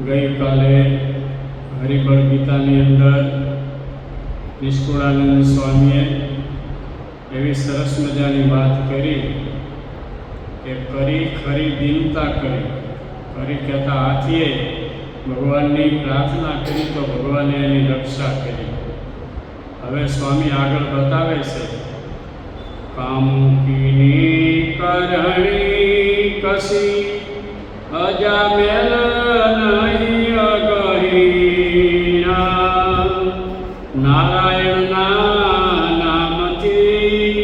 ગઈકાલે હરિબળ ગીતાની અંદર નિષ્કુળાનંદ સ્વામીએ એવી સરસ મજાની વાત કરી કે કરી ખરી દીનતા કરી કહેતા હાથીએ ભગવાનની પ્રાર્થના કરી તો ભગવાને એની રક્ષા કરી. હવે સ્વામી આગળ બતાવે છે, કામુકીની કરણી કસી અજામેલ નહીં અગહીના, નારાયણના નામથી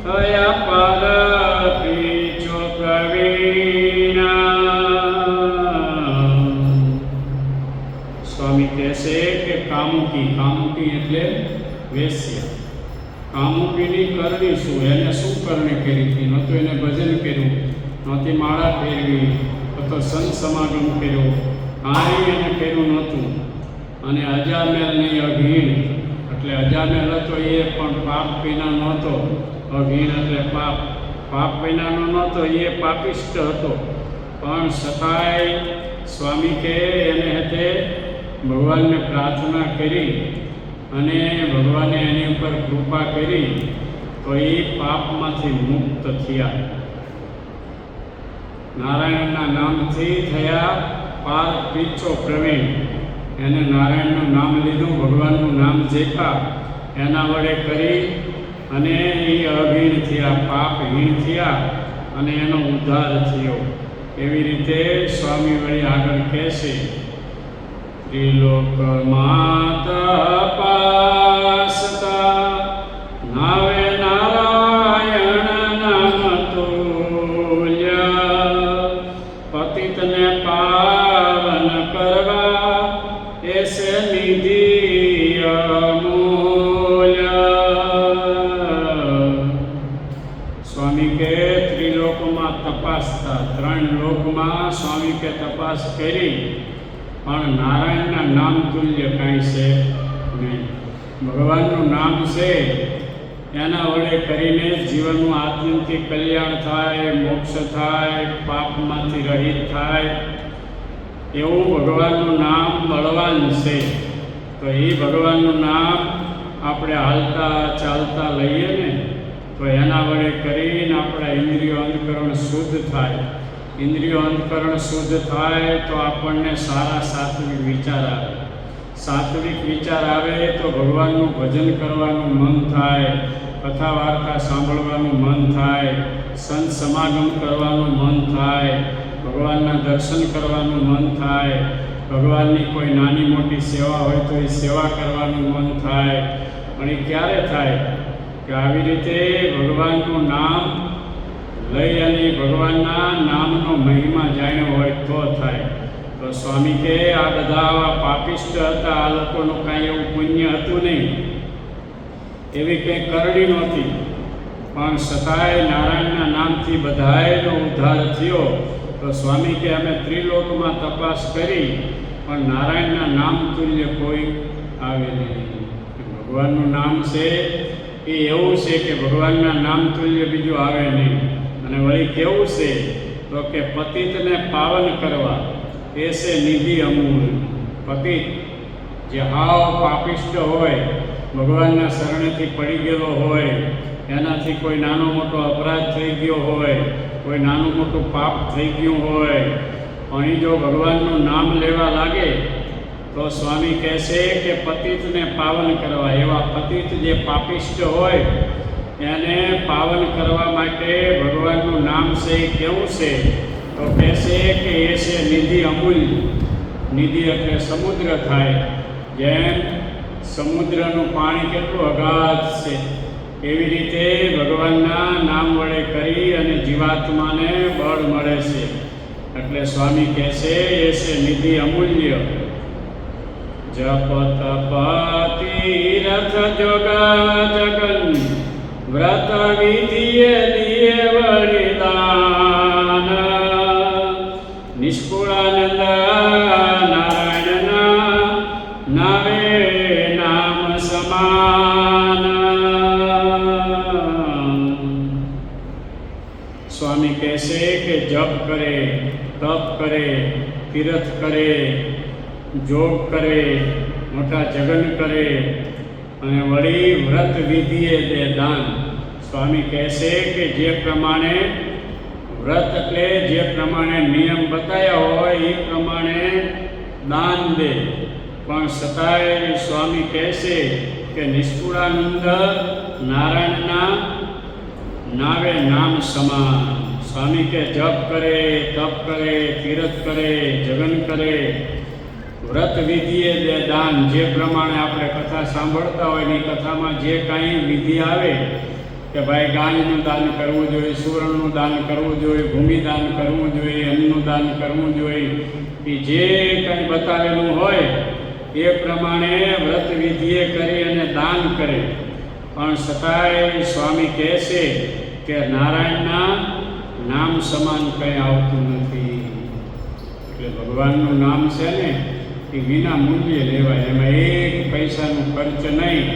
થયા પાર પીછો પ્રવીણા. સ્વામી કહેશે કે કામુકી એટલે વેશ્યા. કામુકીની કરણી શું? એને શું કરણી કરી હતી? ન તો એને ભજન કર્યું, નહોતી માળા ફેરવી, તો સંત સમાગમ કર્યો, કાંઈ એને કર્યું નહોતું. અને અજામેલ નહીં અઘીણ, એટલે અજામેલ હતો એ પણ પાપ વિના નહોતો. અઘીણ એટલે પાપ વિનાનો નહોતો, એ પાપિષ્ટ હતો. પણ છતાંય સ્વામી કે એને હતે ભગવાનને પ્રાર્થના કરી અને ભગવાને એની ઉપર કૃપા કરી તો એ પાપમાંથી મુક્ત થયા. નારાયણના નામથી થયા પાર પીછો પ્રવીણ. એને નારાયણનું નામ લીધું, ભગવાનનું નામ જેપા, એના વડે કરી અને એ અભીણ થયા, પાપહીણ થયા અને એનો ઉદ્ધાર થયો. એવી રીતે સ્વામી વળી આગળ કહેશે, ત્રિલોકમાં તપાસતા નાવે નારાયણ નામ તુલ્ય, પતિતને પાવન કરવા એસે નિધિ અમૂલ્ય. સ્વામી કે ત્રિલોકમાં તપાસતા, 3 લોકમાં સ્વામી કે તપાસ કરી પણ નારાયણના નામ તુલ્ય કાંઈ છે નહીં. ભગવાનનું નામ છે, એના વડે કરીને જીવનનું આત્યંતિક કલ્યાણ થાય, મોક્ષ થાય, પાપમાંથી રહિત થાય, એવું ભગવાનનું નામ બળવાન છે. તો એ ભગવાનનું નામ આપણે હાલતા ચાલતા લઈએ ને તો એના વડે કરીને આપણા ઇન્દ્રિયો અંતકરણ શુદ્ધ થાય. ઇન્દ્રિયો અંતકરણ શુદ્ધ થાય તો આપણને સારા સાત્વિક વિચાર આવે. સાત્વિક વિચાર આવે તો ભગવાનનું ભજન કરવાનું મન થાય, કથા વાર્તા સાંભળવાનું મન થાય, સંત સમાગમ કરવાનું મન થાય, ભગવાનના દર્શન કરવાનું મન થાય, ભગવાનની કોઈ નાની મોટી સેવા હોય તો એ સેવા કરવાનું મન થાય. પણ એ ક્યારે થાય? કે આવી રીતે ભગવાનનું નામ લઈ અને ભગવાનના નામનો મહિમા જાણ્યો હોય તો થાય. તો સ્વામી કે આ બધા આવા પાપિષ્ટ હતા, આ લોકોનું કાંઈ એવું પુણ્ય હતું નહીં, એવી કંઈ કરણી નહોતી, પણ છતાંય નારાયણના નામથી બધાયનો ઉદ્ધાર થયો. તો સ્વામી કે અમે ત્રિલોકમાં તપાસ કરી પણ નારાયણના નામ તુલ્ય કોઈ આવે નહીં. ભગવાનનું નામ છે એ એવું છે કે ભગવાનના નામ તુલ્ય બીજું આવે નહીં. અને વળી કેવું છે તો કે પતિતને પાવન કરવા એ છે નિધિ અમૂલ. પતિત જે હાવ પાપિષ્ટ હોય, ભગવાનના શરણેથી પડી ગયેલો હોય, એનાથી કોઈ નાનો મોટો અપરાધ થઈ ગયો હોય, કોઈ નાનું મોટું પાપ થઈ ગયું હોય, અહીં જો ભગવાનનું નામ લેવા લાગે તો સ્વામી કહેશે કે પતિતને પાવન કરવા. એવા પતિત જે પાપિષ્ટ હોય એને પાવન કરવા માટે ભગવાનનું નામ છે એ કેવું છે તો કહેશે કે એ છે નિધિ અમૂલ્ય. નિધિ એટલે સમુદ્ર થાય. જેમ સમુદ્રનું પાણી કેટલું અગાધ છે, એવી રીતે ભગવાનના નામ વડે કરી અને જીવાત્માને બળ મળે છે. એટલે સ્વામી કહેશે એ છે નિધિ અમૂલ્ય. જપ તપ તીરથ જોગ જગન વ્રત વિધિએ દિયે વરદાન. નિષ્કુળાનંદ નારાયણના નાવે નામ સમાન. સ્વામી કહેશે કે જપ કરે, તપ કરે, તીર્થ કરે, જોગ કરે, મોટા જગન કરે અને વળી વ્રત વિધિએ દે દાન. સ્વામી કહેશે કે જે પ્રમાણે વ્રત એટલે જે પ્રમાણે નિયમ બતાવ્યા હોય એ પ્રમાણે દાન દે. પણ છતાંય સ્વામી કહેશે કે નિષ્કુળાનંદ નારાયણના નાવે નામ સમાન. સ્વામી કે જપ કરે, તપ કરે, તીર્થ કરે, જગન કરે, વ્રત વિધિએ દે દાન. જે પ્રમાણે આપણે કથા સાંભળતા હોય એ કથામાં જે કાંઈ વિધિ આવે કે ભાઈ ગાયનું દાન કરવું જોઈએ, સુવર્ણનું દાન કરવું જોઈએ, ભૂમિદાન કરવું જોઈએ, અન્નનું દાન કરવું જોઈએ, એ જે કંઈ બતાવેલું હોય એ પ્રમાણે વ્રત વિધિએ કરી અને દાન કરે. પણ છતાંય સ્વામી કહેશે કે નારાયણના નામ સમાન કંઈ આવતું નથી. એટલે ભગવાનનું નામ છે ને એ વિના મૂલ્યે લેવાય. એમાં એક પૈસાનો ખર્ચ નહીં.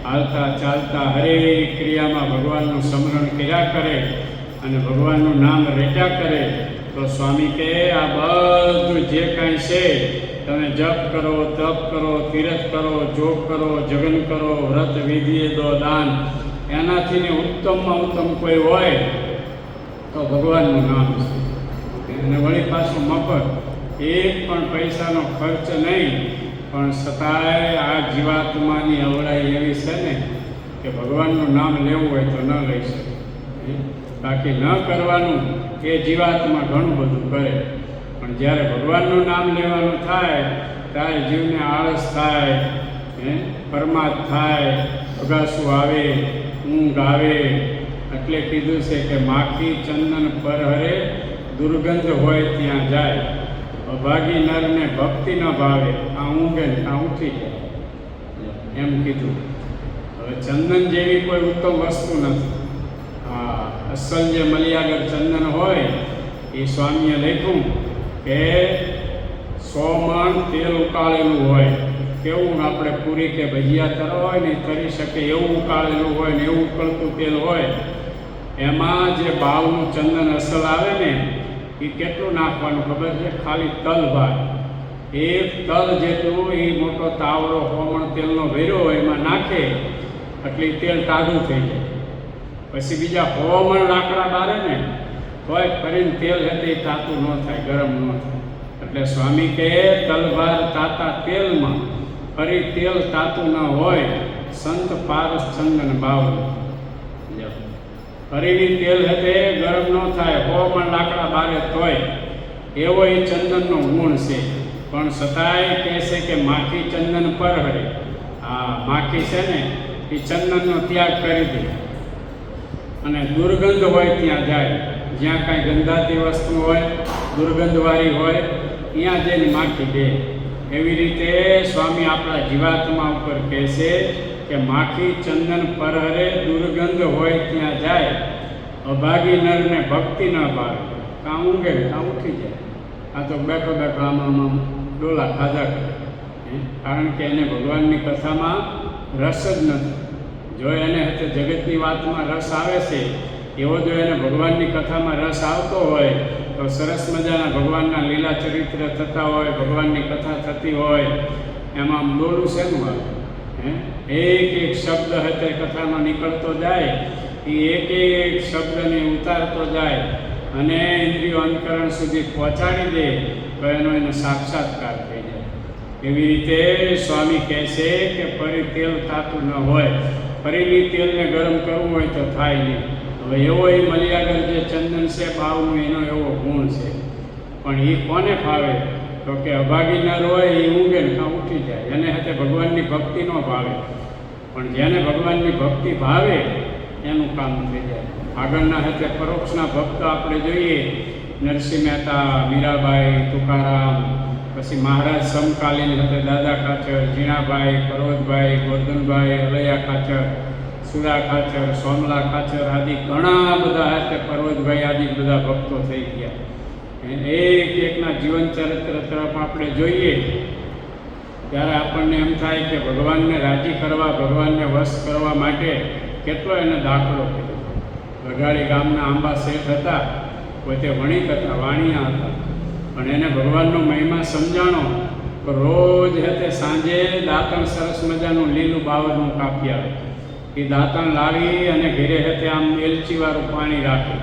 હાલતા ચાલતા હરેક ક્રિયામાં ભગવાનનું સ્મરણ કર્યા કરે અને ભગવાનનું નામ રેટા કરે તો સ્વામી કહે આ બધું જે કાંઈ છે તમે જપ કરો, તપ કરો, તીર્થ કરો, જોગ કરો, જગન કરો, વ્રત વિધિએ દો દાન, એનાથી ઉત્તમમાં ઉત્તમ કોઈ હોય તો ભગવાનનું નામ છે. અને વળી પાછું મફત, એક પણ પૈસાનો ખર્ચ નહીં. પણ છતાંય આ જીવાત્માની અવળાઈ એવી છે ને કે ભગવાનનું નામ લેવું હોય તો ન લઈ શકે. બાકી ન કરવાનું એ જીવાત્મા ઘણું બધું કરે. પણ જ્યારે ભગવાનનું નામ લેવાનું થાય ત્યારે જીવને આળસ થાય, પરમાદ થાય, અગાસું આવે, ઊંઘ આવે. એટલે કીધું છે કે માખી ચંદન પર હરે દુર્ગંધ હોય ત્યાં જાય. અભાગી નરને ભક્તિ ન ભાવે, આ ઊંઘે ને આ ઉઠી જાય એમ કીધું. હવે ચંદન જેવી કોઈ ઉત્તમ વસ્તુ નથી. હા, અસલ જે મલિયાગર ચંદન હોય એ સ્વામીએ લખ્યું કે 100 મણ તેલ ઉકાળેલું હોય. કેવું આપણે પૂરી કે ભજીયા તરવા હોય ને તરી શકે એવું ઉકાળેલું હોય ને એવું ઉકળતું તેલ હોય. એમાં જે ભાવનું ચંદન અસલ આવે ને એ કેટલું નાખવાનું ખબર છે? ખાલી તલ ભાગ, એક તલ જેટલું એ મોટો તાવડો હોમણ તેલનો ભર્યો હોય એમાં નાખે એટલે તેલ ટાઢું થઈ જાય. પછી બીજા હોમણ લાકડા બારે ને તોય ફરીને તેલ હતે તાતું ન થાય, ગરમ ન થાય. એટલે સ્વામી કહે તલભાર તાતા તેલમાં ફરી તેલ તાતું ન હોય. સંત પારસ ચંદન બાવન ફરીની તેલ હતે ગરમ ન થાય, હોમણ લાકડા બારે તોય એવો એ ચંદનનો ગુણ છે. પણ છતાંય કહે છે કે માખી ચંદન પર હરે. આ માખી છે ને એ ચંદનનો ત્યાગ કરી દે અને દુર્ગંધ હોય ત્યાં જાય. જ્યાં કાંઈ ગંધાતી વસ્તુ હોય, દુર્ગંધવાળી હોય, ત્યાં જઈને માખી દે. એવી રીતે સ્વામી આપણા જીવાત્મા ઉપર કહે છે કે માખી ચંદન પર હરે દુર્ગંધ હોય ત્યાં જાય. અભાગી નરને ભક્તિ ન ભાવે, કાં ઊંઘે કાં ઉઠી જાય. આ તો બેઠો બેઠો આમાં ડોલા ખાધા કરે. કારણ કે એને ભગવાનની કથામાં રસ જ નથી. જો એને હતે જગતની વાતમાં રસ આવે છે, એવો જો એને ભગવાનની કથામાં રસ આવતો હોય તો સરસ મજાના ભગવાનના લીલા ચરિત્ર થતા હોય, ભગવાનની કથા થતી હોય, એમાં દોડું શેનું આવે? એક એક શબ્દ હતે કથાનો નીકળતો જાય, એ એક એક શબ્દને ઉતારતો જાય અને ઇન્દ્રિયો અંતકરણ સુધી પહોંચાડી દે તો એને સાક્ષાત્કાર થઈ જાય. એવી રીતે સ્વામી કહે છે કે ફરી તેલ થતું ન હોય, ફરીની તેલને ગરમ કરવું હોય તો થાય નહીં. હવે એવો એ મલિયાગર જે ચંદન છે ભાવનું, એનો એવો ગુણ છે, પણ એ કોને ફાવે? તો કે અભાગી નર હોય એ ઊંઘે ને કાં ઉઠી જાય, એને હાથે ભગવાનની ભક્તિ ન ભાવે. પણ જેને ભગવાનની ભક્તિ ભાવે એનું કામ થઈ જાય. આગળના હાથે પરોક્ષના ભક્ત આપણે જોઈએ, નરસિંહ મહેતા, મીરાબાઈ, તુકારામ, પછી મહારાજ સમકાલીન હાથે દાદા ખાચર, જીણાભાઈ, પર્વતભાઈ, ગોરધનભાઈ, અલૈયા ખાચર, સુરા ખાચર, સોમલા ખાચર આદિ ઘણા બધા હાથે પર્વતભાઈ આદિ બધા ભક્તો થઈ ગયા. એક એકના જીવન ચરિત્ર તરફ આપણે જોઈએ ત્યારે આપણને એમ થાય કે ભગવાનને રાજી કરવા, ભગવાનને વશ કરવા માટે કેટલો એને દાખલો કર્યો. વઘાડી ગામના આંબા શેઠ હતા, પોતે વણિક હતા, વાણિયા હતા, પણ એને ભગવાનનો મહિમા સમજાણો તો રોજ હતે સાંજે દાંતણ સરસ મજાનું લીલું બાવરનું કાપી આવે. એ દાંતણ લાવી અને ઘેરે હતે આમ એલચીવાળું પાણી રાખે.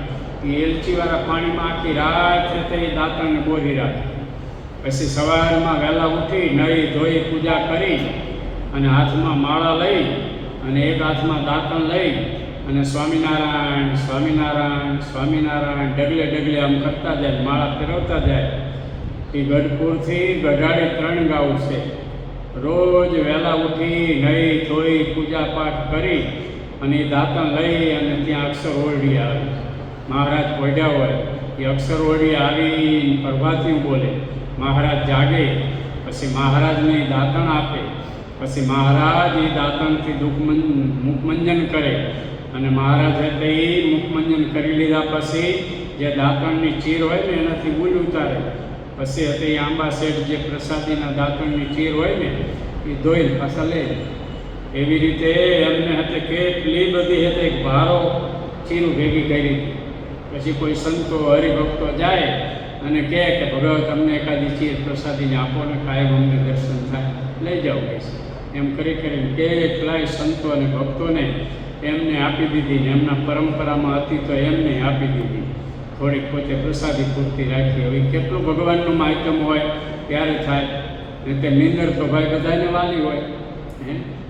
એ એલચીવાળા પાણીમાં આખી રાત હતે એ દાંતણને બોરી રાખે. પછી સવારમાં વહેલા ઉઠી નાહી ધોઈ પૂજા કરી અને હાથમાં માળા લઈ અને એક હાથમાં દાંતણ લઈ અને સ્વામિનારાયણ સ્વામિનારાયણ સ્વામિનારાયણ ડગલે ડગલે આમ કરતા જાય, માળા ફેરવતા જાય. એ ગઢપુરથી ગઢાડી 3 ગાઉ છે. રોજ વહેલા ઉઠી નહીં ધોઈ પૂજા પાઠ કરી અને એ દાંતણ લઈ અને ત્યાં અક્ષર ઓરડી આવે. મહારાજ પોઢ્યા હોય એ અક્ષર ઓરડી આવી પ્રભાતિયું બોલે. મહારાજ જાગે, પછી મહારાજને દાંતણ આપે, પછી મહારાજ એ દાંતણથી મુખમંજન કરે અને મહારાજ એટલે એ મુખમંજન કરી લીધા પછી જે દાંતણની ચીર હોય ને એનાથી ગુલ ઉતારે. પછી હતે એ આંબા શેઠ જે પ્રસાદીના દાંતણની ચીર હોય ને એ ધોઈને પાછા લે. એવી રીતે એમને હતે કેટલી બધી હતે ભારો ચીરું ભેગી કરી. પછી કોઈ સંતો હરિભક્તો જાય અને કહે કે ભગવાન તમને એકાદી ચીર પ્રસાદીને આપો ને કાયમ અમને દર્શન થાય, લઈ જાઓ કહેશે. એમ કરી કરીને કેટલાય સંતો અને ભક્તોને એમને આપી દીધી ને એમના પરંપરામાં હતી તો એમને આપી દીધી. થોડીક પોતે પ્રસાદી પૂરતી રાખી. હવે કેટલું ભગવાનનું માધ્યમ હોય ત્યારે થાય. ને તે નિંદર તો ભાઈ બધાને વાલી હોય,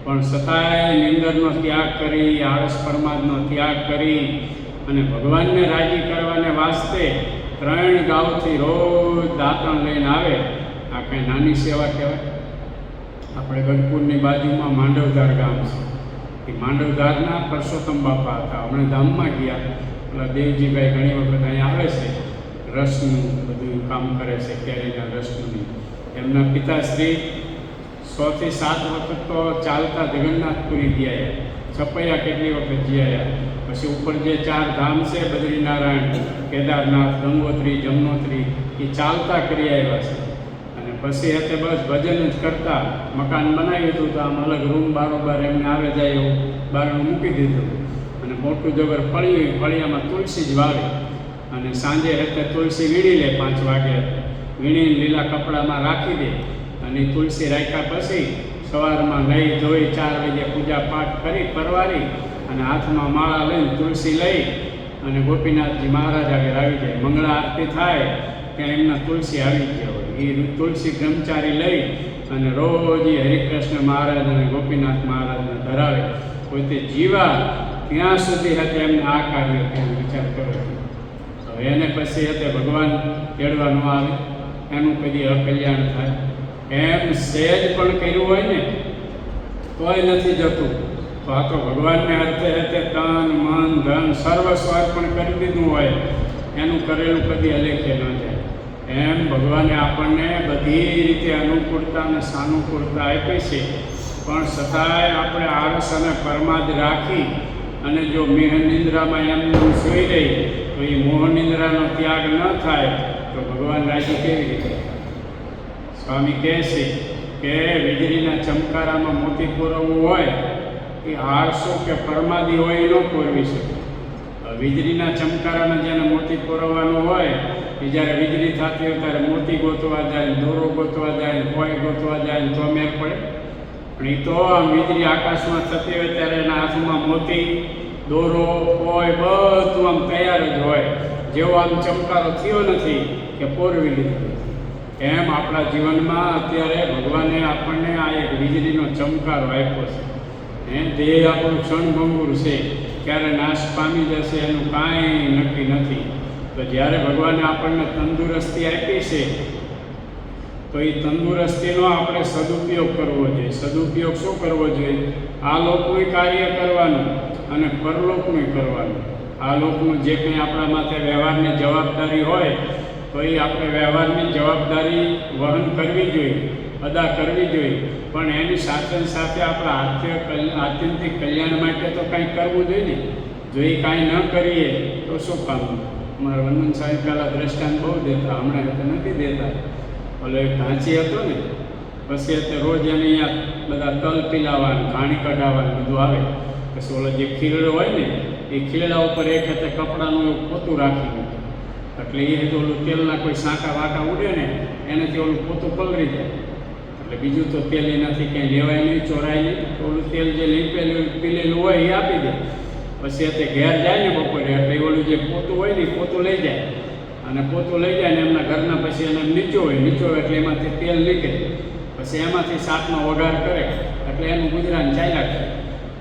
પણ છતાંય નિંદરનો ત્યાગ કરી, આળસ પ્રમાદનો ત્યાગ કરી અને ભગવાનને રાજી કરવાને વાસ્તે 3 ગાઉથી રોજ દાંતણ લઈને આવે. આ કંઈ નાની સેવા કહેવાય? આપણે ગઢપુરની બાજુમાં માંડવધાર ગામ છે. એ માંડવધારના પરસોત્તમ બાપા હતા. હમણાં ધામમાં ગયા. પેલા દેવજીભાઈ ઘણી વખત અહીંયા આવે છે, રસનું બધું કામ કરે છે, કેરીના રસનું. એમના પિતાશ્રી 6 થી 7 વખત તો ચાલતા જગન્નાથપુરી ગયા, છપૈયા કેટલી વખત જયા. પછી ઉપર જે 4 ધામ છે, બદ્રીનારાયણ, કેદારનાથ, ગંગોત્રી, જમનોત્રી, એ ચાલતા કરી આવ્યા છે. અને પછી હતે બસ ભજન જ કરતા. મકાન બનાવ્યું હતું તો આમ અલગ રૂમ બારોબાર એમને આવે જાય એવું બારણું મૂકી દીધું અને મોટું જબર ફળિયું, ફળિયામાં તુલસી જ વાવે અને સાંજે હતે તુલસી વીણી લે. 5 વાગે વીણીને લીલા કપડામાં રાખી દે અને તુલસી રાખ્યા પછી સવારમાં નહીં ધોઈ 4 વાગે પૂજા પાઠ કરી પરવારી અને હાથમાં માળા લઈને તુલસી લઈ અને ગોપીનાથજી મહારાજ આગળ આવી જાય. મંગળા આરતી થાય ત્યાં એમના તુલસી આવી ગયા હોય. એ તુલસી બ્રહ્મચારી લઈ અને રોજ એ હરિકૃષ્ણ મહારાજ અને ગોપીનાથ મહારાજને ધરાવે. પોતે જીવા ત્યાં સુધી હતે એમને આ કાર્ય થયું. વિચાર કરો. હવે એને પછી હતે ભગવાન તેડવા ન આવે, એનું કદી અકલ્યાણ થાય. એમ સહેજ પણ કર્યું હોય ને તોય નથી જતું. તો આ તો ભગવાનને અર્થે હતે તન મન ધન સર્વસ્વ અર્પણ કરી દીધું હોય, એનું કરેલું કદી અલેખે ન જાય. એમ ભગવાને આપણને બધી રીતે અનુકૂળતા અને સાનુકૂળતા આપી છે, પણ છતાંય આપણે આળસ અને પરમાદ રાખી અને જો મેહ નિંદ્રામાં એમનું સૂઈ રહી તો એ મોહ નિંદ્રાનો ત્યાગ ન થાય તો ભગવાન રાજી કેવી રીતે? સ્વામી કહે છે કે વીજળીના ચમકારામાં મોતી પુરવવું હોય એ આળસો કે પરમાદી હોય એ ન પોરવી શકે. વીજળીના ચમકારાને જેને મોતી પોરવવાનું હોય એ જ્યારે વીજળી થતી હોય ત્યારે મોતી ગોતવા જાય, દોરો ગોતવા જાય, કોઈ ગોતવા જાય તો મેળ પડે. પણ એ તો આમ વીજળી આકાશમાં થતી હોય ત્યારે એના હાથમાં મોતી, દોરો, કોઈ બધું આમ તૈયાર જ હોય. જેવો આમ ચમકારો થયો નથી કે પોરવી લીધો. એમ આપણા જીવનમાં અત્યારે ભગવાને આપણને આ એક વીજળીનો ચમકારો આપ્યો છે. દેહ આપણું ક્ષણભંગુર છે, ક્યારે નાશ પામી જશે એનું કાંઈ નક્કી નથી. તો જ્યારે ભગવાને આપણને તંદુરસ્તી આપી છે તો એ તંદુરસ્તીનો આપણે સદુપયોગ કરવો જોઈએ. સદુપયોગ શું કરવો જોઈએ? આ લોકનું કાર્ય કરવાનું અને પરલોકનું કરવાનું. આ લોકનું જે કંઈ આપણા માથે વ્યવહારની જવાબદારી હોય તો એ આપણે વ્યવહારની જવાબદારી વહન કરવી જોઈએ, અદા કરવી જોઈએ. પણ એની સાથે સાથે આપણા આત્યંતિક કલ્યાણ માટે તો કંઈક કરવું જોઈએ ને. જો એ કાંઈ ન કરીએ તો શું કામ? અમારા વંદન સાહેબ પહેલાં દ્રષ્ટાંત બહુ દેતા, હમણાં તો નથી દેતા. ઓલો એક ઢાંચી હતો ને, પછી તે રોજ એને અહીંયા બધા તલ પીલાવાનું, ઘાણી કઢાવવાનું બધું આવે. પછી ઓલો જે ખીરડો હોય ને એ ખીરડા ઉપર એક હાથે કપડાનું એવું પોતું રાખી મૂકે. એટલે એ ઓલું તેલના કોઈ સાંકા વાંકા ઉડે ને એનાથી ઓલું પોતું પલળી જાય. એટલે બીજું તો તેલ એનાથી ક્યાંય લેવાય નહીં, ચોરાય નહીં. ઓલું તેલ જે પીલેલું હોય એ આપી દે. પછી તે ઘેર જાય ને બપોરે એટલે ઓલું જે પોતું હોય ને એ પોતું લઈ જાય. અને પોતું લઈ જાય ને એમના ઘરના પછી એને નીચો હોય એટલે એમાંથી તેલ નીકળે. પછી એમાંથી શાકનો વઘાર કરે એટલે એનું ગુજરાન ચાલ્યા કરે.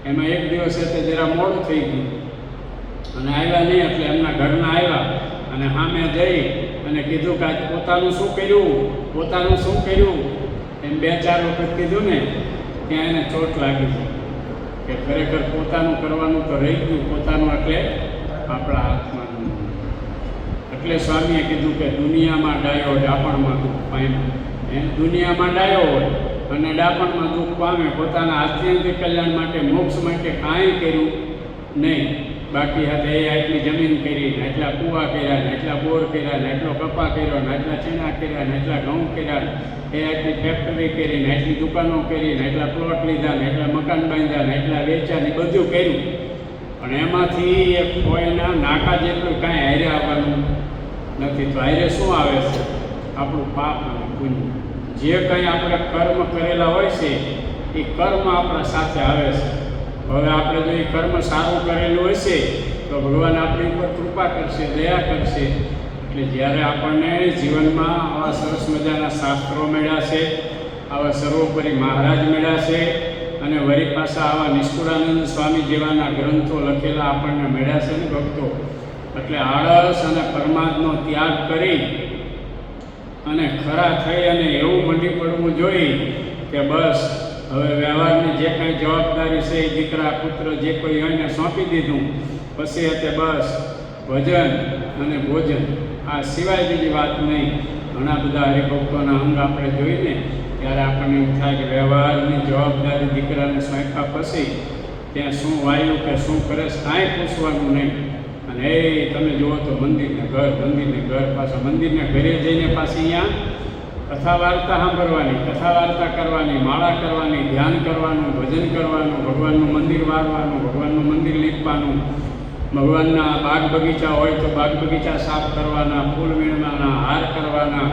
એમાં એક દિવસ તે જરા મોડું થઈ ગયું અને આવ્યા નહીં. એટલે એમના ઘરના આવ્યા અને સામે જઈ અને કીધું કે આજ પોતાનું શું કર્યું એમ 2-4 વખત કીધું ને ત્યાં એને ચોટ લાગી છે કે ખરેખર પોતાનું કરવાનું તો રહી ગયું. પોતાનું એટલે આપણા હાથમાં. એટલે સ્વામીએ કીધું કે દુનિયામાં ડાયો ડાપણમાં દુઃખ પામે. દુનિયામાં ડાયો હોય અને ડાપણમાં દુઃખ પામે. પોતાના આત્યંતિક કલ્યાણ માટે, મોક્ષ માટે કાંઈ કર્યું નહીં. બાકી hatte એ આટલી જમીન કરી ને એટલા કૂવા કર્યા ને એટલા બોર કર્યા ને એટલો કપા કર્યો ને એટલા ચણા કર્યા ને એટલા ઘઉં કર્યા ને એ આટલી ફેક્ટરી કરી ને એટલી દુકાનો કરી ને એટલા પ્લોટ લીધા ને એટલા મકાન બાંધ્યા ને એટલા વેચ્યા ને બધું કર્યું. પણ એમાંથી એક કોઈના નાકા જેટલું કાંઈ હારે આવવાનું નથી. તો હારે શું આવે છે? આપણું પાપ અને પુણ્ય. જે કંઈ આપણે કર્મ કરેલા હોય છે એ કર્મ આપણા સાથે આવે છે. હવે આપણે જો એ કર્મ સારું કરેલું હશે તો ભગવાન આપણી ઉપર કૃપા કરશે, દયા કરશે. એટલે જ્યારે આપણને જીવનમાં આવા સરસ મજાના શાસ્ત્રો મળ્યા છે, આવા સર્વોપરી મહારાજ મળ્યા છે અને વળી પાછા આવા નિષ્કુળાનંદ સ્વામી જેવાના ગ્રંથો લખેલા આપણને મળ્યા છે ને ભક્તો, એટલે આળસ અને પરમાત્માનો ત્યાગ કરી અને ખરા થઈ અને એવું મંડી પડવું જોઈએ કે બસ હવે વ્યવહારની જે કાંઈ જવાબદારી છે એ દીકરા પુત્ર જે કોઈ હોય ને સોંપી દીધું. પછી તે બસ ભજન અને ભોજન, આ સિવાય બીજી વાત નહીં. ઘણા બધા હરિભક્તોના અંગ આપણે જોઈને ત્યારે આપણને એવું થાય કે વ્યવહારની જવાબદારી દીકરાને સોંપ્યા પછી ત્યાં શું વાયું કે શું કરે કાંઈ પૂછવાનું નહીં. અને એ તમે જુઓ તો મંદિરને ઘર પાછા મંદિરને ઘરે જઈને પાછી અહીંયા કથા વાર્તા સાંભળવાની, કથા વાર્તા કરવાની, માળા કરવાની, ધ્યાન કરવાનું, ભજન કરવાનું, ભગવાનનું મંદિર વારવાનું, ભગવાનનું મંદિર લીપવાનું, ભગવાનના બાગ બગીચા હોય તો બાગ બગીચા સાફ કરવાના, ફૂલ વીણવાના, હાર કરવાના.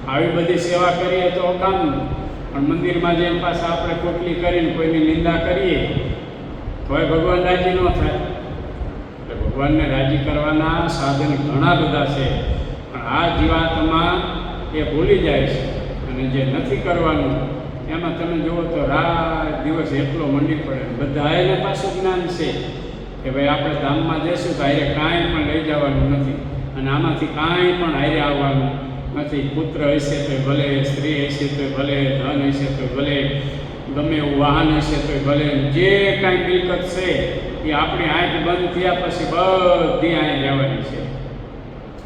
આવી બધી સેવા કરીએ તો કામનું. પણ મંદિરમાં જેમ પાછા આપણે કોટલી કરીને કોઈની નિંદા કરીએ તોય ભગવાન રાજી ન થાય. એટલે ભગવાનને રાજી કરવાના સાધન ઘણા બધા છે, પણ આ જીવાતમાં એ ભૂલી જાય છે. અને જે નથી કરવાનું એમાં તમે જુઓ તો રાત દિવસ એટલો મંડી પડે. બધા એને પાછું જ્ઞાન છે કે ભાઈ આપણે ધામમાં જઈશું તો હારે કાંઈ પણ લઈ જવાનું નથી અને આમાંથી કાંઈ પણ હારે આવવાનું નથી. પુત્ર હશે તો ભલે, સ્ત્રી હશે તો ભલે, ધન હશે તો ભલે, ગમે એવું વાહન હશે તો ભલે, જે કાંઈ મિલકત છે એ આપણી આંખ બંધ થયા પછી બધી અહીં રહેવાની છે.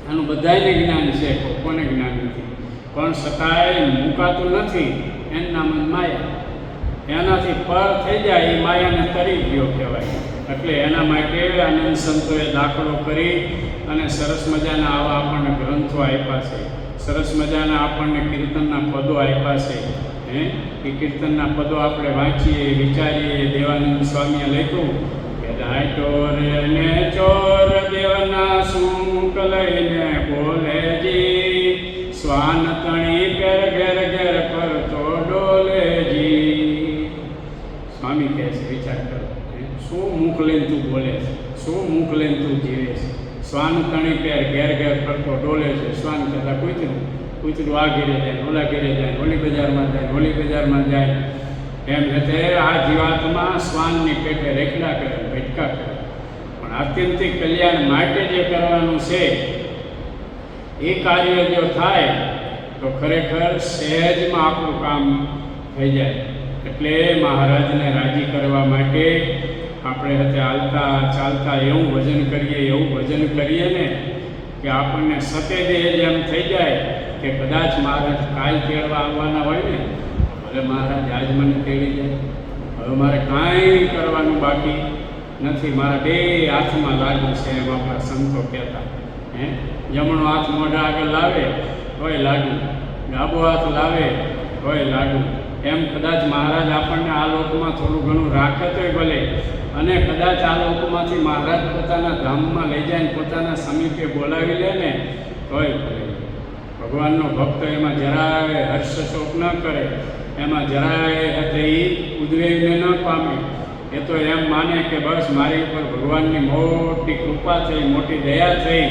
આનું બધાને જ્ઞાન છે, કોને જ્ઞાન નથી. પણ છતાંય મુકાતું નથી. એનું નામ જ માયા. એનાથી પર થઈ જાય એ માયાને તરી ગયો કહેવાય. એટલે એના માટે આનંદ સંતોએ દાખલો કરી અને સરસ મજાના આવા આપણને ગ્રંથો આપ્યા છે, સરસ મજાના આપણને કીર્તનના પદો આપ્યા છે. એ કીર્તનના પદો આપણે વાંચીએ, વિચારીએ. દેવાનંદ સ્વામીએ લખ્યું કે ડાયટોર ને ચોર દેવના સૂક લઈને બોલેજી, શ્વાન તણી પેર ઘેર ઘેર કરતો ડોલેજી. સ્વામી કહે છે વિચાર કરો, શું મુખ લઈને તું બોલે છે, શું મુખ લઈને તું જીવે છે. શ્વાન તણી પેર ઘેર ઘેર કરતો ડોલે છે. શ્વાન કહેતા કૂતરું આ ઘેરે જાય, ઓલા ઘેરે જાય, ઓલી બજારમાં જાય, ઓલી બજારમાં જાય. એમ રીતે આ જીવાતમાં શ્વાનની પેટે રેખડા કરે, ભટકા કરે. પણ આત્યંતિક કલ્યાણ માટે જે કરવાનું છે એ કાર્ય જો થાય તો ખરેખર સહેજમાં આપણું કામ થઈ જાય. એટલે મહારાજને રાજી કરવા માટે આપણે હતે હાલતા ચાલતા એવું વજન કરીએ ને કે આપણને સતેજ એમ થઈ જાય કે કદાચ મહારાજ કાલ તેડવા આવવાના હોય ને, ભલે મહારાજ આજ મને તેડી જાય, હવે મારે કાંઈ કરવાનું બાકી નથી, મારા બે હાથમાં લાડુ છે એમ આપણા સંતો કહેતા. જમણો હાથ મોઢા આગળ લાવે તોય લાડુ, ડાબો હાથ લાવે તોય લાડુ. એમ કદાચ મહારાજ આપણને આ લોકમાં થોડું ઘણું રાખે તોય ભલે, અને કદાચ આ લોકોમાંથી મહારાજ પોતાના ધામમાં લઈ જાય ને પોતાના સમીપે બોલાવી લે ને તોય ભલે. ભગવાનનો ભક્ત એમાં જરાય હર્ષશોક ન કરે, એમાં જરાય હતે ઉદ્વેગને ન પામે. એ તો એમ માને કે બસ મારી ઉપર ભગવાનની મોટી કૃપા થઈ, મોટી દયા થઈ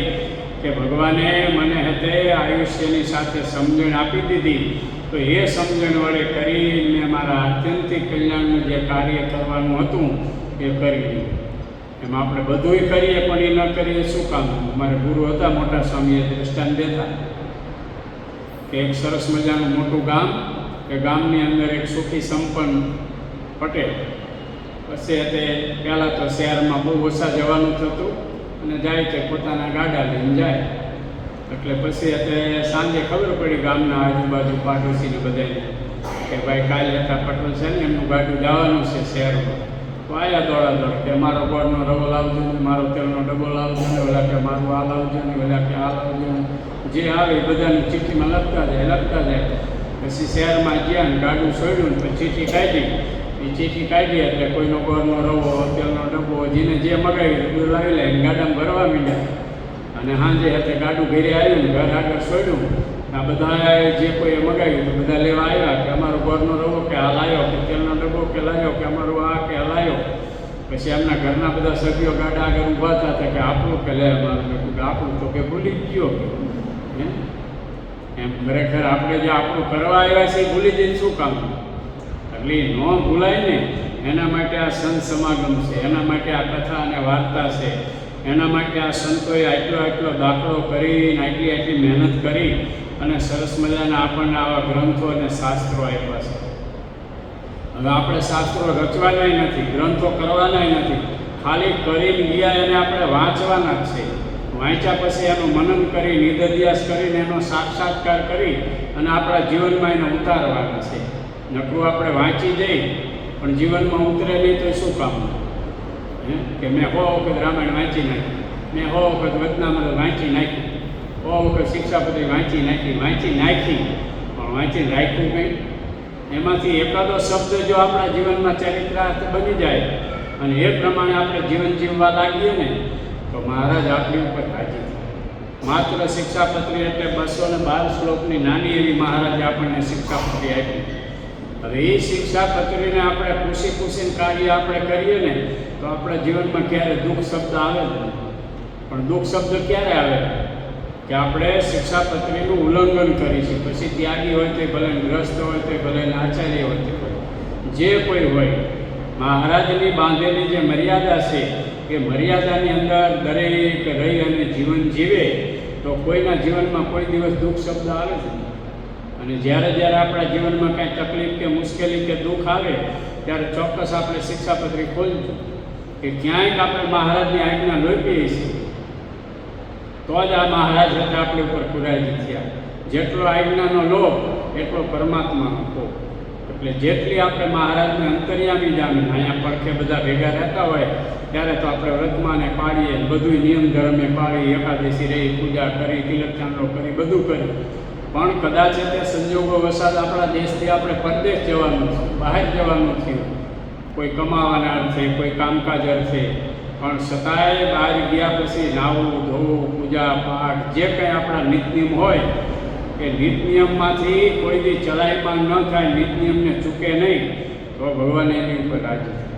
કે ભગવાને મને હતે આયુષ્યની સાથે સમજણ આપી દીધી, તો એ સમજણ વડે કરીને મારા આત્યંતિક કલ્યાણનું જે કાર્ય કરવાનું હતું એ કરી દીધું. એમાં આપણે બધુંય કરીએ પણ એ ન કરીએ શું કામ. અમારે ગુરુ હતા મોટા સ્વામીએ દ્રષ્ટાંત દેતા કે એક સરસ મજાનું મોટું ગામ, એ ગામની અંદર એક સુખી સંપન્ન પટેલ. પછી તે પહેલાં તો શહેરમાં બહુ ઓછા જવાનું થતું અને જાય તે પોતાના ગાડા લઈને જાય. એટલે પછી અત્યારે સાંજે ખબર પડી ગામના આજુબાજુ પાડોશીને બધાને કે ભાઈ કાલે હતા પટેલ છે ને એમનું ગાડું જવાનું છે શહેરમાં. તો આવ્યા દોડાદોડ કે મારો ગોળનો રવો લાવજો ને, મારો તેલનો ડબ્બો લાવજો ને, ઓલા કે મારું આ લાવજો ને, ઓલા કે આ લાવજો ને. જે આવે એ બધાની ચિઠ્ઠીમાં લખતા જાય. પછી શહેરમાં ગયા ને ગાડું છોડ્યું ને પછી ચિઠ્ઠી કાઢી. એ ચિઠ્ઠી કાઢી એટલે કોઈનો ગોળનો રવો, તેલનો ડબ્બો જેને જે મગાવ્યું બધું લાવી લે, ગાડામાં ભરવા માંડ્યા. અને સાંજે hatte ગાડું ઘરે આવ્યું ને ઘર આગળ છોડ્યું. આ બધા જે કોઈએ મગાવ્યું તો બધા લેવા આવ્યા કે અમારો ગોળનો રવો કે આ લાવ્યો, કે તેલનો ડબ્બો કે લાવ્યો, કે અમારો આ કે લાવ્યો. પછી એમના ઘરના બધા સભ્યો ગાડા આગળ ઊભા હતા કે આપણું કે લે અમારું, કે આપણું તો કે ભૂલી ગયો. એમ ખરેખર આપણે જે આપણું કરવા આવ્યા છે એ ભૂલી જઈને શું કામ. એટલે ન ભૂલાય ને એના માટે આ સંત સમાગમ છે, એના માટે આ કથા અને વાર્તા છે, એના માટે આ સંતોએ આટલો દાખલો કરીને આટલી મહેનત કરી અને સરસ મજાના આપણને આવા ગ્રંથો અને શાસ્ત્રો આપ્યા છે. હવે આપણે શાસ્ત્રો રચવાના નથી, ગ્રંથો કરવાના નથી, ખાલી કરીને ગયા એને આપણે વાંચવાના જ છે. વાંચ્યા પછી એનું મનન કરી, નિદધ્યાસ કરીને એનો સાક્ષાત્કાર કરી અને આપણા જીવનમાં એને ઉતારવાના છે. નકરું આપણે વાંચી જઈ પણ જીવનમાં ઉતરે નહીં તો શું કામ. કે મેં 100 વખત રામાયણ વાંચી નાખી, મેં 100 વખત વચનામૃત વાંચી નાખ્યું, 100 વખત શિક્ષાપત્રી વાંચી નાખી પણ વાંચીને રાખ્યું કંઈ. એમાંથી એકાદો શબ્દ જો આપણા જીવનમાં ચરિત્રાર્થ બની જાય અને એ પ્રમાણે આપણે જીવન જીવવા લાગીએ ને તો મહારાજ આપણી ઉપર રાજી થાય. માત્ર શિક્ષાપત્રી એટલે 212 શ્લોકની નાની એવી મહારાજે આપણને શિક્ષાપત્રી આપી. હવે એ શિક્ષાપત્રીને આપણે પૂછીને કાર્ય આપણે કરીએ ને તો આપણા જીવનમાં ક્યારે દુઃખ શબ્દ આવે જ નહીં. પણ દુઃખ શબ્દ ક્યારે આવે કે આપણે શિક્ષાપત્રીનું ઉલ્લંઘન કરીશું. પછી ત્યાગી હોય તો ભલે, ગ્રસ્ત હોય તો ભલે, આચાર્ય હોય તો ભલે, જે કોઈ હોય, મહારાજની બાંધેલી જે મર્યાદા છે એ મર્યાદાની અંદર દરેક રહી અને જીવન જીવે તો કોઈના જીવનમાં કોઈ દિવસ દુઃખ શબ્દ આવે જ નહીં. અને જ્યારે આપણા જીવનમાં કાંઈ તકલીફ કે મુશ્કેલી કે દુઃખ આવે ત્યારે ચોક્કસ આપણે શિક્ષાપત્રી ખોલજો કે ક્યાંય આપણે મહારાજની આજ્ઞા લોપીએ છીએ તો જ આ મહારાજ સાથે આપણી ઉપર કુરાજી થયા. જેટલો આજ્ઞાનો લોભ એટલો પરમાત્માનો કોપ. એટલે જેટલી આપણે મહારાજને અંતર્યામી જામીને અહીંયા પડખે બધા ભેગા રહેતા હોય ત્યારે તો આપણે વ્રતમાને પાડીએ, બધું નિયમ ધર્મે પાડી, એકાદશી રહી, પૂજા કરી, તિલક ચાંદલો કરી, બધું કરી. પણ કદાચ તે સંજોગો વસાત આપણા દેશથી આપણે પરદેશ જવાનું છે, બહાર જવાનું થયું, કોઈ કમાવાના અર્થે, કોઈ કામકાજ અર્થે, પણ છતાંય બહાર ગયા પછી નાહવું, ધોવું, પૂજા પાઠ જે કંઈ આપણા નીતનિયમ હોય એ નીતનિયમમાંથી કોઈ દી ચલાયમાન ન થાય, નીતનિયમને ચૂકે નહીં, તો ભગવાન એની ઉપર રાજી થાય.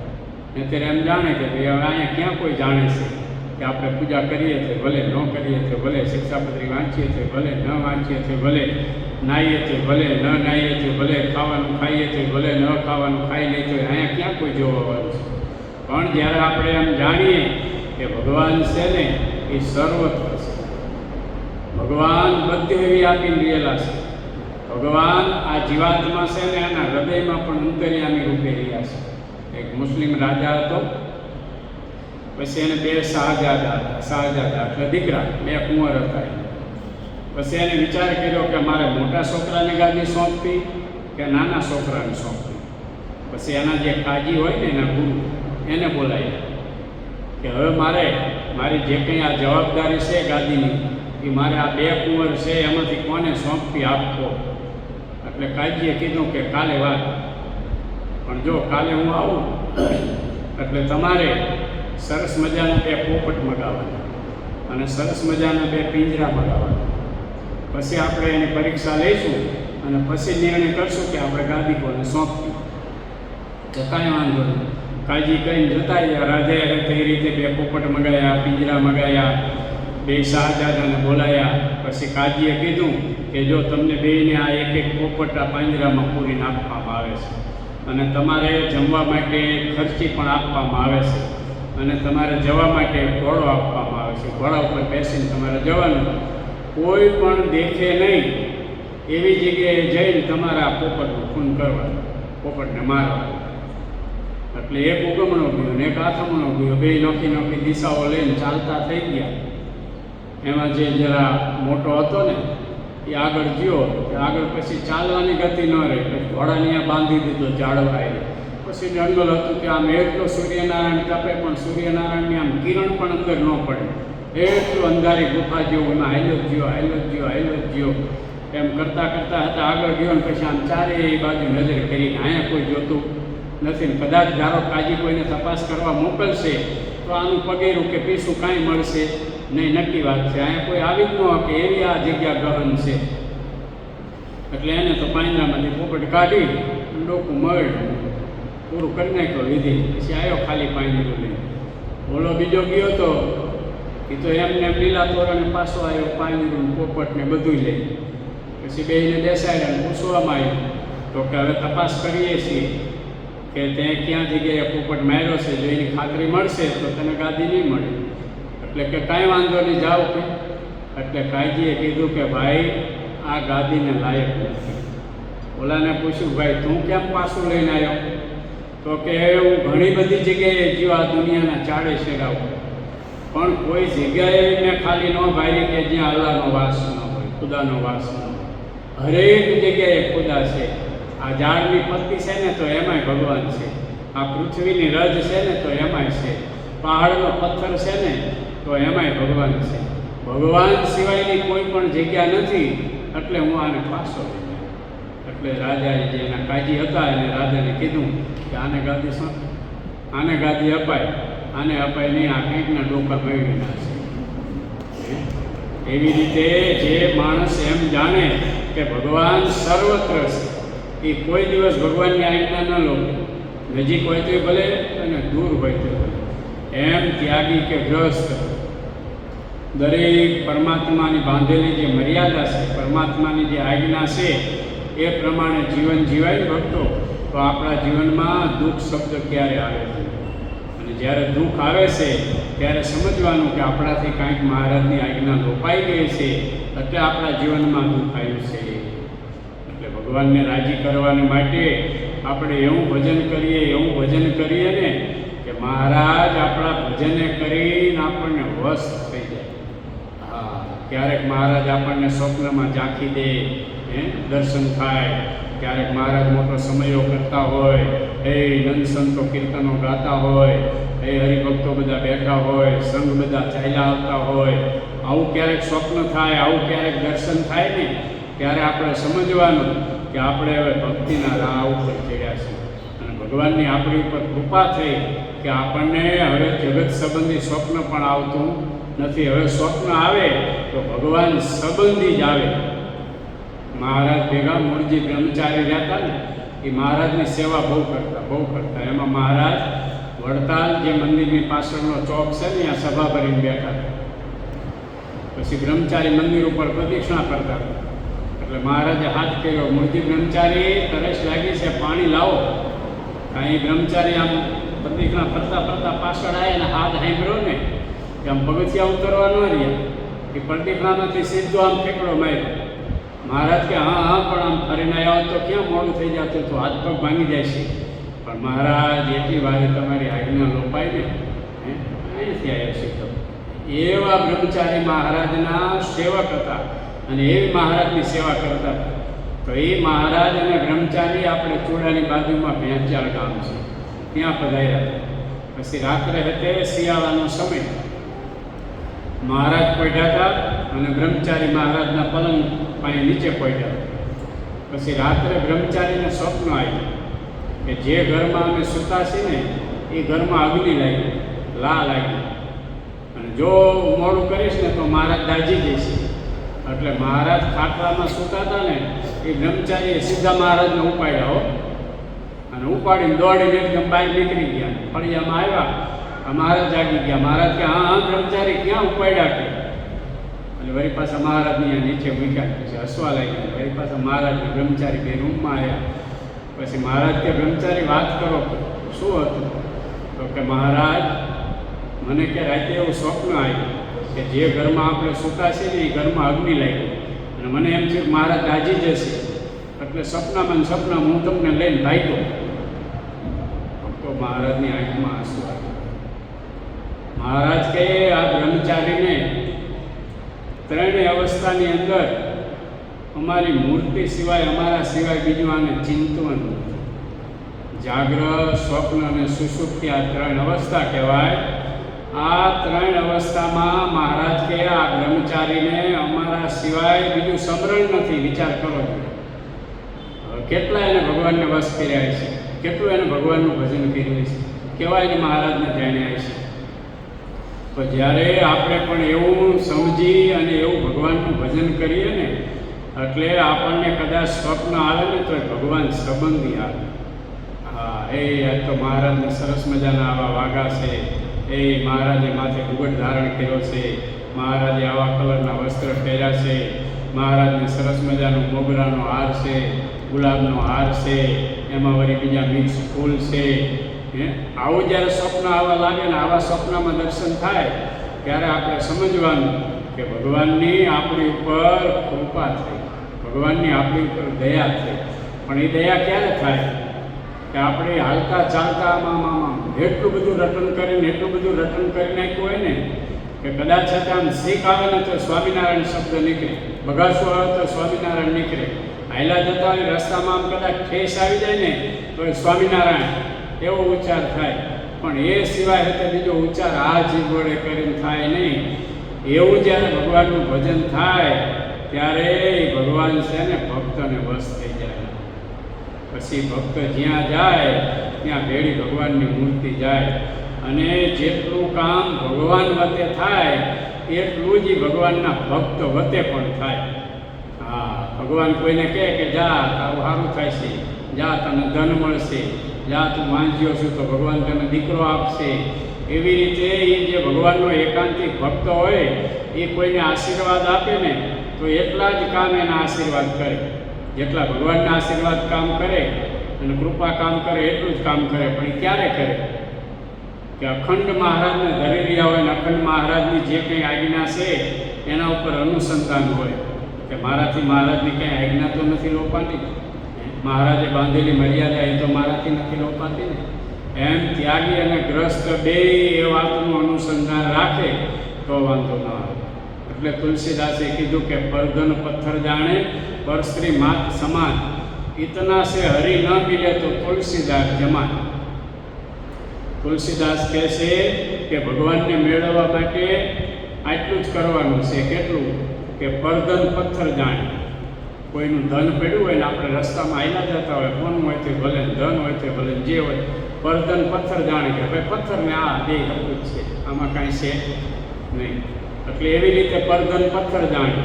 અત્યારે એમ જાણે કે ભાઈ હવે અહીંયા ક્યાં કોઈ જાણે છે કે આપણે પૂજા કરીએ છીએ, ભલે ન કરીએ છીએ, ભલે શિક્ષાપત્રી વાંચીએ છીએ, ભલે ન વાંચીએ છીએ, ભલે નાહીએ છીએ, ભલે ન નાહીએ છીએ, ભલે ખાવાનું ખાઈએ છીએ, ભલે ન ખાવાનું ખાઈ લઈએ છીએ, અહીંયા ક્યાં કોઈ જોવાનું છે. પણ જ્યારે આપણે એમ જાણીએ કે ભગવાન છે ને એ સર્વત્ર છે, ભગવાન બધે એવી આપી રહેલા છે, ભગવાન આ જીવાત્મા છે ને એના હૃદયમાં પણ અંતર્યામી રૂપે રહ્યા છે. એક મુસ્લિમ રાજા હતો, પછી એને 2 શાહજાદા હતા, શાહજાદા એટલે દીકરા, 2 કુંવર હતા. પછી એને વિચાર કર્યો કે મારે મોટા છોકરાને ગાદી સોંપવી કે નાના છોકરાને સોંપવી. પછી એના જે કાજી હોય ને એના ગુરુ એને બોલાવ્યા કે હવે મારી જે કંઈ આ જવાબદારી છે ગાદીની એ મારે આ 2 કુંવર છે એમાંથી કોને સોંપવી આપવો. એટલે કાજીએ કીધું કે કાલે વાત, પણ જો કાલે હું આવું એટલે તમારે સરસ મજાના 2 પોપટ મગાવવાના અને સરસ મજાના 2 પિંજરા મગાવવાના. પછી આપણે એની પરીક્ષા લઈશું અને પછી નિર્ણય કરશું કે આપણે ગાદી કોને સોંપવી. તો કાંઈ વાંધો નહીં, કાળજી કરીને જતા રહ્યા. રાજાએ તે રીતે 2 પોપટ મગાવ્યા, પિંજરા મગાવ્યા, 2 શાહજાદાને બોલાયા. પછી કાજીએ કીધું કે જો તમને બેયને આ એક પોપટ આ પાંજરામાં પૂરીને આપવામાં આવે છે અને તમારે જમવા માટે ખર્ચી પણ આપવામાં આવે છે અને તમારે જવા માટે ઘોડો આપવામાં આવે છે, ઘોડા ઉપર બેસીને તમારે જવાનું, કોઈ પણ દેખે નહીં એવી જગ્યાએ જઈને તમારે આ પોપટનું ખૂન કરવાનું, પોપટને મારવાનું. એટલે એક ઉગમણો ગયો ને એક આથમણો ગયો, 2 નોખી નોખી દિશાઓ લઈને ચાલતા થઈ ગયા. એમાં જે જરા મોટો હતો ને એ આગળ ગયો, આગળ પછી ચાલવાની ગતિ ન રહી, પછી ઘોડાને અહીંયા બાંધી દીધો ઝાડવાએ. પછી જંગલ હતું કે આમ એટલો સૂર્યનારાયણ તપે પણ સૂર્યનારાયણની આમ કિરણ પણ અંદર ન પડે, એટલું અંધારી ગુફા જેવું એમાં હાલ્યો જ ગયો. એમ કરતાં હતા આગળ ગયો ને પછી આમ ચારે બાજુ નજર કરીને અહીંયા કોઈ જોતું નથી ને કદાચ ધારો કાજી કોઈને તપાસ કરવા મોકલશે તો આનું પગેરું કે પીસું કાંઈ મળશે નહીં, નક્કી વાત છે. અહીંયા કોઈ આવી જ ન કે એવી આ જગ્યા ગહન છે. એટલે એને તો પાંજરામાંથી પોપટ કાઢી ડોકું મળ્યું, પૂરું કરી નાખ્યો વિધિ. પછી આવ્યો ખાલી પાંજરું લઈને. ઓલો બીજો ગયો તો એ તો એમને લીલા તોરણે પાછો આવ્યો, પાંજરું પોપટ ને બધું લઈ. પછી બેયને બેસાડ્યા ને પૂછવામાં આવ્યું તો કે હવે તપાસ કરીએ છીએ કે તે ક્યાં જગ્યાએ પોપટ માર્યો છે, જો એની ખાતરી મળશે તો તને ગાદી નહીં મળે. એટલે કે કાંઈ વાંધો નહીં, જાઓ કે. એટલે કાજીએ કીધું કે ભાઈ આ ગાદીને લાયક નથી. ઓલાને પૂછ્યું ભાઈ તું કેમ પાછું લઈને આવ્યો? તો કે હું ઘણી બધી જગ્યાએ જ્યો આ દુનિયાના ચાળે શેરાવ, પણ કોઈ જગ્યાએ મેં ખાલી ન ભાઈ કે જ્યાં અલ્લાહનો વાસ ન હોય, ખુદાનો વાસ ન હોય. હરેક જગ્યાએ ખુદા છે. આ ઝાડની પત્તી છે ને તો એમાંય ભગવાન છે, આ પૃથ્વીની રજ છે ને તો એમાંય છે, પહાડનો પથ્થર છે ને તો એમાંય ભગવાન છે. ભગવાન સિવાયની કોઈ પણ જગ્યા નથી, એટલે હું આને પાછો લઈ ગયો. એટલે રાજાએ જે એના કાજી હતા એને રાજાને કીધું કે આને ગાદી શું, આને ગાદી અપાય, આને અપાય નહીં, આ કંઈકના ડોકા મેળવી નાખશે. એવી રીતે જે માણસ એમ જાણે કે ભગવાન સર્વત્ર છે, એ કોઈ દિવસ ભગવાનની આજ્ઞા ન લો, નજીક હોય તો ભલે અને દૂર હોય તો ભલે. એમ ત્યાગી કે ગ્રસ્ત દરેક પરમાત્માની બાંધેલી જે મર્યાદા છે, પરમાત્માની જે આજ્ઞા છે એ પ્રમાણે જીવન જીવાય ભક્તો, તો આપણા જીવનમાં દુઃખ શબ્દ ક્યારે આવે છે. અને જ્યારે દુઃખ આવે છે ત્યારે સમજવાનું કે આપણાથી કાંઈક મહારાજની આજ્ઞા લોપાઈ ગઈ છે, એટલે આપણા જીવનમાં દુઃખ આવ્યું છે. એટલે ભગવાનને રાજી કરવાને માટે આપણે એવું ભજન કરીએ ને કે મહારાજ આપણા ભજને કરીને આપણને વશ થઈ જાય. હા, ક્યારેક મહારાજ આપણને સ્વપ્નમાં ઝાંખી દે, દર્શન થાય. ક્યારેક મહારાજ મોટો સમયો કરતા હોય, એ નંદ સંતો કીર્તનો ગાતા હોય, એ હરિભક્તો બધા બેઠા હોય, સંઘ બધા ચાલ્યા આવતા હોય, આવું ક્યારેક સ્વપ્ન થાય, આવું ક્યારેક દર્શન થાય ને ત્યારે આપણે સમજવાનું કે આપણે હવે ભક્તિના રાહ ઉપર ચડ્યા છીએ અને ભગવાનની આપણી ઉપર કૃપા થઈ કે આપણને હવે જગત સંબંધી સ્વપ્ન પણ આવતું નથી. હવે સ્વપ્ન આવે તો ભગવાન સંબંધી જ આવે. મહારાજ ભેગા મૂળજી બ્રહ્મચારી રહેતા ને એ મહારાજની સેવા બહુ કરતા. એમાં મહારાજ વડતાલ જે મંદિરની પાછળનો ચોક છે ને ત્યાં સભા ભરીને બેઠા. પછી બ્રહ્મચારી મંદિર ઉપર પ્રદક્ષિણા કરતા. એટલે મહારાજે હાથ કર્યો, મૂળજી બ્રહ્મચારી તરસ લાગી છે, પાણી લાવો. અહીં બ્રહ્મચારી આમ પ્રદક્ષિણા ફરતા પાછળ આવે ને હાથ સાંભળ્યો ને કે આમ પગથિયા ઉતરવા ન રહ્યા. એ પ્રદક્ષિણામાંથી સીધો આમ ઠેકડો માર્યો. મહારાજ કે હા પણ આમ ફરીને આવ્યા તો ક્યાં મોડું થઈ જતું તો હાથ પગ ભાંગી જાય છે. પણ મહારાજ એટલી વારે તમારી આજ્ઞા લોપાય ને અહીંથી આવ્યા છે. તો એવા બ્રહ્મચારી મહારાજના સેવક હતા અને એવી મહારાજની સેવા કરતા હતા. તો એ મહારાજ અને બ્રહ્મચારી આપણે ચૂડાની બાજુમાં ભેંચાળ ગામ છે ત્યાં પધાર્યા હતા. પછી રાત્રે હતે શિયાળાનો સમય. મહારાજ પડ્યા હતા અને બ્રહ્મચારી મહારાજના પલંગ પાસે નીચે પડ્યા. પછી રાત્રે બ્રહ્મચારીને સ્વપ્ન આવ્યું કે જે ઘરમાં અમે સૂતા છીએ ને એ ઘરમાં અગ્નિ લાગી, લાગી અને જો મોડું કરીશ ને તો મહારાજ દાજી જશે. એટલે મહારાજ ખાટલામાં સૂતા હતા ને એ બ્રહ્મચારીએ સીધા મહારાજને ઉપાડ્યા હો અને ઉપાડીને દોડીને એકદમ બહાર નીકળી ગયા. ફળિયામાં આવ્યા, મહારાજ જાગી ગયા. મહારાજ કે હા બ્રહ્મચારી ક્યાં ઉપાડ્યા કે? અને વળી પાછા મહારાજની નીચે મૂક્યા. પછી હસવા લાગ્યા. વળી પાછા મહારાજને બ્રહ્મચારી બે રૂમમાં આવ્યા. પછી મહારાજ કે બ્રહ્મચારી વાત કરો, શું હતું? તો કે મહારાજ મને કે રાતે એવું સ્વપ્ન આવ્યું કે જે ઘરમાં આપણે સૂતા છીએ ને એ ઘરમાં અગ્નિ લાગી અને મને એમ થયું કે મહારાજ દાજી જશે. એટલે સપનામાં હું તમને લઈને ભાગ્યો. તો મહારાજની આંખમાં આંસુ આવ્યા. મહારાજ કહે આ બ્રહ્મચારીને ત્રણેય અવસ્થાની અંદર અમારી મૂર્તિ સિવાય અમારા સિવાય બીજું આને ચિંતવન નથી. જાગ્રત, સ્વપ્ન અને સુષુપ્તિ આ ત્રણ અવસ્થા કહેવાય. આ ત્રણ અવસ્થામાં મહારાજ કે આ બ્રહ્મચારીને અમારા સિવાય બીજું સ્મરણ નથી. વિચાર કરો કેટલા એને ભગવાનને વશ કર્યા છે, કેટલું એને ભગવાનનું ભજન કર્યું છે, કેવા એને મહારાજને જાણ્યા છે. તો જ્યારે આપણે પણ એવું સમજી અને એવું ભગવાનનું ભજન કરીએ ને એટલે આપણને કદાચ સ્વપ્ન આવે ને તો ભગવાન સંબંધી આવે. હા આજ તો મહારાજને સરસ મજાના આવા વાઘા છે, મહારાજે માથે ઘૂંઘટ ધારણ કર્યો છે, મહારાજે આવા કલરના વસ્ત્ર પહેર્યા છે, મહારાજને સરસ મજાનો મોગરાનો હાર છે, ગુલાબનો હાર છે, એમાં વળી બીજા મિક્સ ફૂલ છે. આવું જ્યારે સ્વપ્ન આવવા લાગે ને આવા સ્વપ્નમાં દર્શન થાય ત્યારે આપણે સમજવાનું કે ભગવાનની આપણી ઉપર કૃપા થઈ, ભગવાનની આપણી ઉપર દયા થઈ. પણ એ દયા ક્યારે થાય કે આપણે હાલતા ચાલતા આમાં એટલું બધું રટન કરી નાખ્યું હોય ને કે કદાચ આમ શીખ આવે ને તો સ્વામિનારાયણ શબ્દ નીકળે, બગાસું આવે તો સ્વામિનારાયણ નીકળે, હાયલા જતા હોય રસ્તામાં આમ કદાચ ઠેસ આવી જાય ને તો સ્વામિનારાયણ એવો ઉચ્ચાર થાય. પણ એ સિવાય હતો બીજો ઉચ્ચાર આ જીભ વડે કરીને થાય નહીં. એવું જ્યારે ભગવાનનું ભજન થાય ત્યારે એ ભગવાન છે ને ભક્તને વશ થઈ જાય. પછી ભક્ત જ્યાં જાય ત્યાં ભેળી ભગવાનની મૂર્તિ જાય અને જેટલું કામ ભગવાન વતે થાય એટલું જ ભગવાનના ભક્ત વતે પણ થાય. હા, ભગવાન કોઈને કહે કે જા તારું સારું થાય છે, જા તને ધન મળશે, જા તું માંગ્યો છું તો ભગવાન તને દીકરો આપશે. એવી રીતે એ જે ભગવાનનો એકાંતિક ભક્ત હોય એ કોઈને આશીર્વાદ આપે ને તો એટલા જ કામ એના આશીર્વાદ કરે. જેટલા ભગવાનના આશીર્વાદ કામ કરે અને કૃપા કામ કરે એટલું જ કામ કરે. પણ એ ક્યારે કરે કે અખંડ મહારાજને ધરી રહ્યા હોય ને અખંડ મહારાજની જે કંઈ આજ્ઞા છે એના ઉપર અનુસંધાન હોય કે મારાથી મહારાજની કંઈ આજ્ઞા તો નથી લોપાતી, મહારાજે બાંધેલી મર્યાદા એ તો મારાથી નથી લોપાતી ને. એમ ત્યાગી અને ગ્રસ્ત બે એ વાતનું અનુસંધાન રાખે તો વાંધો ન આવે. એટલે તુલસીદાસે કીધું કે પરધન પથ્થર જાણે પરસ્ત્રી માત સમાન, ઇતના સે હરી ન મિલે તો તુલસીદાસ જમાન. તુલસીદાસ કહે છે કે ભગવાનને મેળવવા માટે આટલું જ કરવાનું છે. કેટલું કે પરધન પથ્થર જાણે, કોઈનું ધન પડ્યું હોય ને આપણે રસ્તામાં આયલા જતા હોય, કોનું હોય તે ભલે, ધન હોય તે ભલે, જે હોય, પરધન પથ્થર જાણે કે ભાઈ પથ્થરને આ બે હકું જ છે, આમાં કાંઈ છે નહીં. એટલે એવી રીતે પરધન પથ્થર જાણે,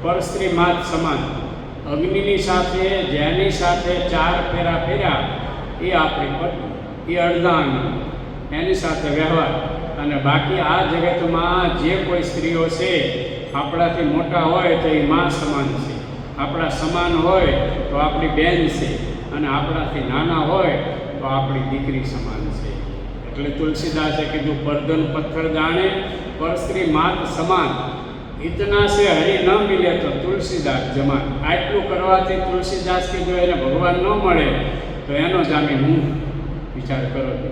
પર સ્ત્રી માત સમાન. અગ્નિની સાથે જેની સાથે 4 ફેરા ફેર્યા એ આપણી પત્ની, એ અર્ધાંગ, એની સાથે વ્યવહાર. અને બાકી આ જગતમાં જે કોઈ સ્ત્રીઓ છે આપણાથી મોટા હોય તો એ મા સમાન છે, આપણા સમાન હોય તો આપણી બેન છે, અને આપણાથી નાના હોય તો આપણી દીકરી સમાન છે. એટલે તુલસીદાસે કીધું પરધન પથ્થર જાણે પર સ્ત્રી માત સમાન, ઇતના સે હરિ ન મિલે તો તુલસીદાસ જમાન. આટલું કરવાથી તુલસીદાસ કીધું એને ભગવાન ન મળે તો એનો જામીન હું વિચાર કરો છો.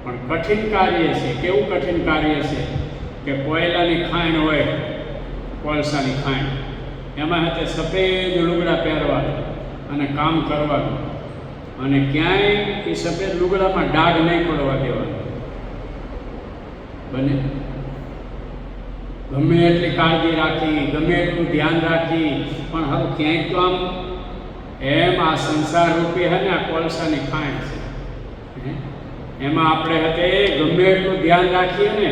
પણ કઠિન કાર્ય છે. કેવું કઠિન કાર્ય છે કે કોયલાની ખાણ હોય, કોલસાની ખાણ, એમાં હાથે સફેદ લુગડા પહેરવા અને કામ કરવાનું, અને ક્યાંય એ સફેદ લુગડામાં ડાઘ નહીં પડવા દેવાનો. બને ગમે એટલી કાળજી રાખી, ગમે એટલું ધ્યાન રાખી, પણ હવે ક્યાંય તો આમ એમ આ સંસાર રૂપી હે ને આ કોલસાની ખાણ છે, એમાં આપણે હતે ગમે એટલું ધ્યાન રાખીએ ને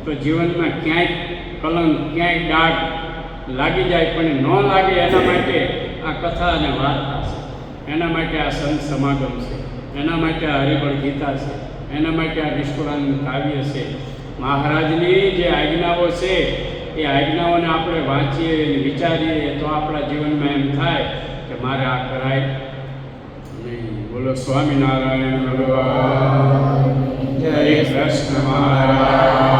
તો જીવનમાં ક્યાંય કલંક, ક્યાંય ડાઘ લાગી જાય, પણ ન લાગે એના માટે આ કથા અને વાર્તા છે, એના માટે આ સંત સમાગમ છે, એના માટે આ હરિબળ ગીતા છે, એના માટે આ નિષ્ઠુરાન કાવ્ય છે. મહારાજની જે આજ્ઞાઓ છે એ આજ્ઞાઓને આપણે વાંચીએ અને વિચારીએ તો આપણા જીવનમાં એમ થાય કે મારે આ કરાય નહીં. બોલો સ્વામિનારાયણ ભગવાન, જય કૃષ્ણ મહારાજ.